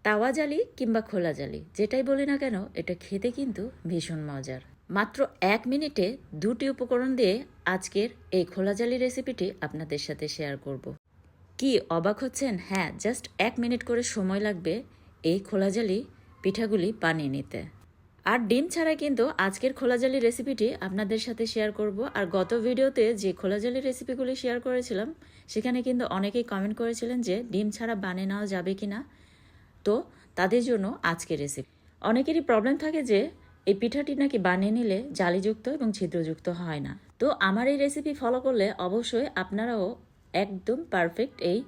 তাওয়া জালি কিংবা খোলা জালি যেটাই বলি না কেন, এটা খেতে কিন্তু ভীষণ মজার। মাত্র 1 মিনিটে 2টি উপকরণ দিয়ে আজকের এই খোলা জালি রেসিপিটি আপনাদের সাথে শেয়ার করব। কি অবাক হচ্ছেন? হ্যাঁ, জাস্ট 1 মিনিট করে সময় লাগবে এই খোলা জালি পিঠাগুলি বানিয়ে নিতে। আর ডিম ছাড়া কিন্তু আজকের খোলা জালি রেসিপিটি আপনাদের সাথে শেয়ার করব। আর গত ভিডিওতে যে খোলা জালি রেসিপিগুলি শেয়ার করেছিলাম সেখানে কিন্তু অনেকেই কমেন্ট করেছিলেন যে ডিম ছাড়া বানিয়ে নেওয়া যাবে কিনা। তো তাদের জন্য আজকের রেসিপি। অনেকেরই প্রবলেম থাকে যে এই পিঠাটি নাকি বানিয়ে নিলে জালিযুক্ত এবং ছিদ্রযুক্ত হয় না। তো আমার এই রেসিপি ফলো করলে অবশ্যই আপনারাও একদম পারফেক্ট এই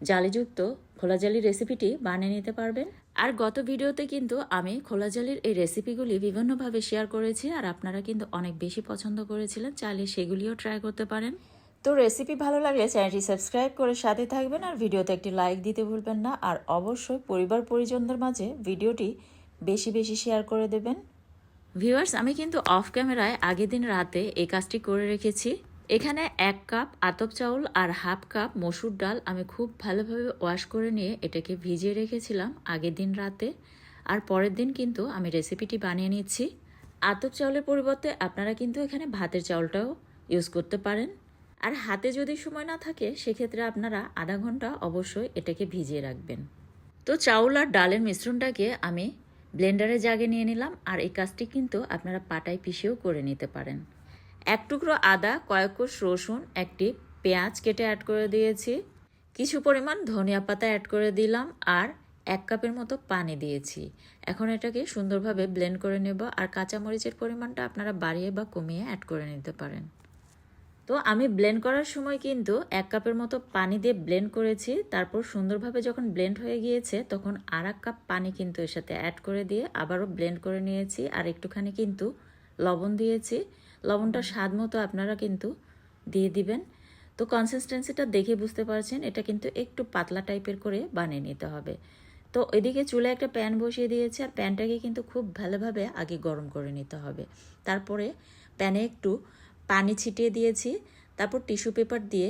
জালিযুক্ত খোলা জালি রেসিপিটি বানিয়ে নিতে পারবেন। আর গত ভিডিওতে কিন্তু আমি খোলা জালির এই রেসিপিগুলি বিভিন্নভাবে শেয়ার করেছি, আর আপনারা কিন্তু অনেক বেশি পছন্দ করেছিলেন। চাইলে সেগুলিও ট্রাই করতে পারেন। তো রেসিপি ভালো লাগলে চ্যানেলটি সাবস্ক্রাইব করে সাথে থাকবেন, আর ভিডিওতে একটি লাইক দিতে ভুলবেন না। আর অবশ্যই পরিবার পরিজনদের মাঝে ভিডিওটি বেশি বেশি শেয়ার করে দেবেন। ভিউয়ার্স, আমি কিন্তু অফ ক্যামেরায় আগের দিন রাতে এই কাজটি করে রেখেছি। এখানে 1 কাপ আতপ চাউল আর হাফ কাপ মসুর ডাল আমি খুব ভালোভাবে ওয়াশ করে নিয়ে এটাকে ভিজিয়ে রেখেছিলাম আগের দিন রাতে। আর পরের দিন কিন্তু আমি রেসিপিটি বানিয়ে নিচ্ছি। আতপ চাউলের পরিবর্তে আপনারা কিন্তু এখানে ভাতের চাউলটাও ইউজ করতে পারেন। আর হাতে যদি সময় না থাকে সেক্ষেত্রে আপনারা আধা ঘন্টা অবশ্যই এটাকে ভিজিয়ে রাখবেন। তো চাউল আর ডালের মিশ্রণটাকে আমি ব্লেন্ডারে জাগে নিয়ে নিলাম। আর এই কাজটি কিন্তু আপনারা পাটায় পিষেও করে নিতে পারেন। 1 টুকরো আদা, কয়েক কোষ রসুন, একটি পেঁয়াজ কেটে অ্যাড করে দিয়েছি, কিছু পরিমাণ ধনিয়া পাতা অ্যাড করে দিলাম, আর 1 কাপের মতো পানি দিয়েছি। এখন এটাকে সুন্দরভাবে ব্লেন্ড করে নেব। আর কাঁচামরিচের পরিমাণটা আপনারা বাড়িয়ে বা কমিয়ে অ্যাড করে নিতে পারেন। তো আমি ব্লেন্ড করার সময় কিন্তু 1 কাপের মতো পানি দিয়ে ব্লেন্ড করেছি। তারপর সুন্দরভাবে যখন ব্লেন্ড হয়ে গিয়েছে তখন আর 1 কাপ পানি কিন্তু এর সাথে অ্যাড করে দিয়ে আবারও ব্লেন্ড করে নিয়েছি। আর একটুখানি কিন্তু লবণ দিয়েছি। লবণটা স্বাদ মতো আপনারা কিন্তু দিয়ে দিবেন। তো কনসিস্টেন্সিটা দেখে বুঝতে পারছেন এটা কিন্তু একটু পাতলা টাইপের করে বানিয়ে নিতে হবে। তো এদিকে চুলায় একটা প্যান বসিয়ে দিয়েছি, আর প্যানটাকে কিন্তু খুব ভালোভাবে আগে গরম করে নিতে হবে। তারপরে প্যানে একটু পানি ছিটিয়ে দিয়েছি, তারপর টিস্যু পেপার দিয়ে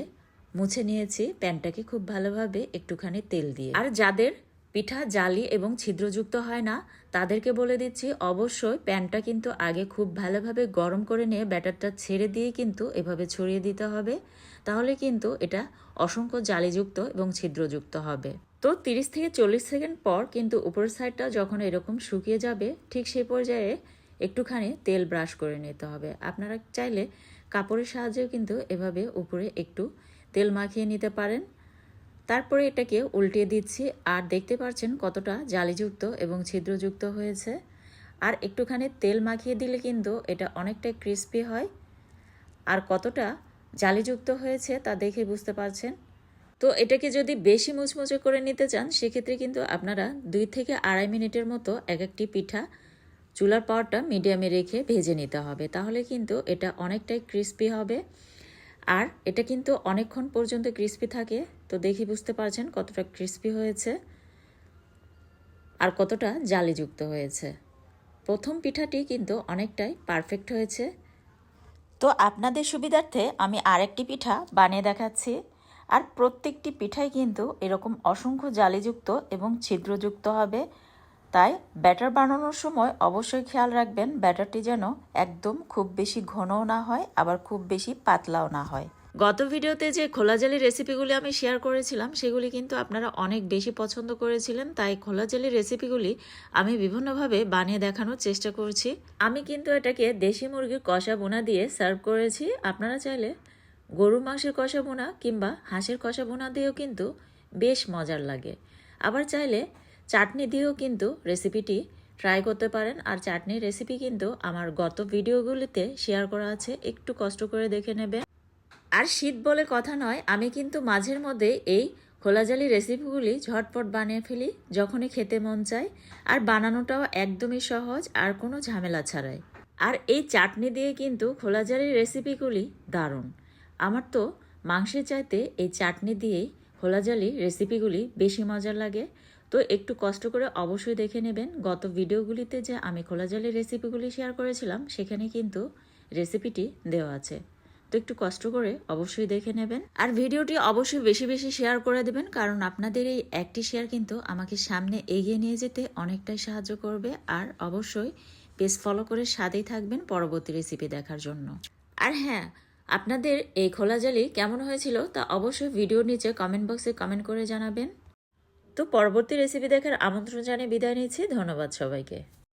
মুছে নিয়েছি প্যানটাকে খুব ভালোভাবে একটুখানি তেল দিয়ে। আর যাদের পিঠা জালি এবং ছিদ্রযুক্ত হয় না তাদেরকে বলে দিচ্ছি, অবশ্যই প্যানটা কিন্তু আগে খুব ভালোভাবে গরম করে নিয়ে ব্যাটারটা ছেড়ে দিয়ে কিন্তু এভাবে ছড়িয়ে দিতে হবে। তাহলে কিন্তু এটা অসংখ্য জালিযুক্ত এবং ছিদ্রযুক্ত হবে। তো 30 থেকে 40 সেকেন্ড পর কিন্তু উপরের সাইডটা যখন এরকম শুকিয়ে যাবে ঠিক সেই পর্যায়ে একটুখানি তেল ব্রাশ করে নিতে হবে। আপনারা চাইলে কাপড়ের সাহায্যেও কিন্তু এভাবে উপরে একটু তেল মাখিয়ে নিতে পারেন। তারপরে এটাকে উল্টিয়ে দিচ্ছি, আর দেখতে পাচ্ছেন কতটা জালিযুক্ত এবং ছিদ্রযুক্ত হয়েছে। আর একটুখানি তেল মাখিয়ে দিলে কিন্তু এটা অনেকটাই ক্রিস্পি হয়। আর কতটা জালিযুক্ত হয়েছে তা দেখে বুঝতে পারছেন। তো এটাকে যদি বেশি মুচমুচে করে নিতে চান সেক্ষেত্রে কিন্তু আপনারা 2 থেকে আড়াই মিনিটের মতো এক একটি পিঠা চুলার পাওয়ারটা মিডিয়ামে রেখে ভেজে নিতে হবে। তাহলে কিন্তু এটা অনেকটাই ক্রিস্পি হবে। আর এটা কিন্তু অনেকক্ষণ পর্যন্ত ক্রিস্পি থাকে। তো দেখে বুঝতে পারছেন কতটা ক্রিস্পি হয়েছে আর কতটা জালিযুক্ত হয়েছে। প্রথম পিঠাটি কিন্তু অনেকটাই পারফেক্ট হয়েছে। তো আপনাদের সুবিধার্থে আমি আরেকটি পিঠা বানিয়ে দেখাচ্ছি। আর প্রত্যেকটি পিঠাই কিন্তু এরকম অসংখ্য জালিযুক্ত এবং ছিদ্রযুক্ত হবে। তাই ব্যাটার বানানোর সময় অবশ্যই খেয়াল রাখবেন ব্যাটারটি যেন একদম খুব বেশি ঘনও না হয় আবার খুব বেশি পাতলাও না হয়। গত ভিডিওতে যে খোলা জালি রেসিপিগুলি আমি শেয়ার করেছিলাম সেগুলি কিন্তু আপনারা অনেক বেশি পছন্দ করেছিলেন। তাই খোলা জালি রেসিপিগুলি আমি বিভিন্নভাবে বানিয়ে দেখানোর চেষ্টা করছি। আমি কিন্তু এটাকে দেশি মুরগির কষা বোনা দিয়ে সার্ভ করেছি। আপনারা চাইলে গরুর মাংসের কষা বোনা কিংবা হাঁসের কষা বোনা দিয়েও কিন্তু বেশ মজার লাগে। আবার চাইলে চাটনি দিয়েও কিন্তু রেসিপিটি ট্রাই করতে পারেন। আর চাটনির রেসিপি কিন্তু আমার গত ভিডিওগুলিতে শেয়ার করা আছে, একটু কষ্ট করে দেখে নেবেন। আর শীত বলে কথা নয়, আমি কিন্তু মাঝের মধ্যে এই খোলা জালি রেসিপিগুলি ঝটপট বানিয়ে ফেলি যখনই খেতে মন চায়। আর বানানোটাও একদমই সহজ আর কোনো ঝামেলা ছাড়াই। আর এই চাটনি দিয়ে কিন্তু খোলা জালি রেসিপিগুলি দারুণ। আমার তো মাংসের চাইতে এই চাটনি দিয়েই খোলা জালি রেসিপিগুলি বেশি মজার লাগে। তো একটু কষ্ট করে অবশ্যই দেখে নেবেন। গত ভিডিওগুলিতে যে আমি খোলা জালি রেসিপিগুলি শেয়ার করেছিলাম সেখানে কিন্তু রেসিপিটি দেওয়া আছে। তো একটু কষ্ট করে অবশ্যই দেখে নেবেন। আর ভিডিওটি অবশ্যই বেশি বেশি শেয়ার করে দেবেন, কারণ আপনাদের এই একটি শেয়ার কিন্তু আমাকে সামনে এগিয়ে নিয়ে যেতে অনেকটাই সাহায্য করবে। আর অবশ্যই পেজ ফলো করে সাথেই থাকবেন পরবর্তী রেসিপি দেখার জন্য। আর হ্যাঁ, আপনাদের এই খোলা জালি কেমন হয়েছিল তা অবশ্যই ভিডিওর নিচে কমেন্ট বক্সে কমেন্ট করে জানাবেন। তো পরবর্তী রেসিপি দেখার আমন্ত্রণ জানিয়ে বিদায় নিচ্ছি। ধন্যবাদ সবাইকে।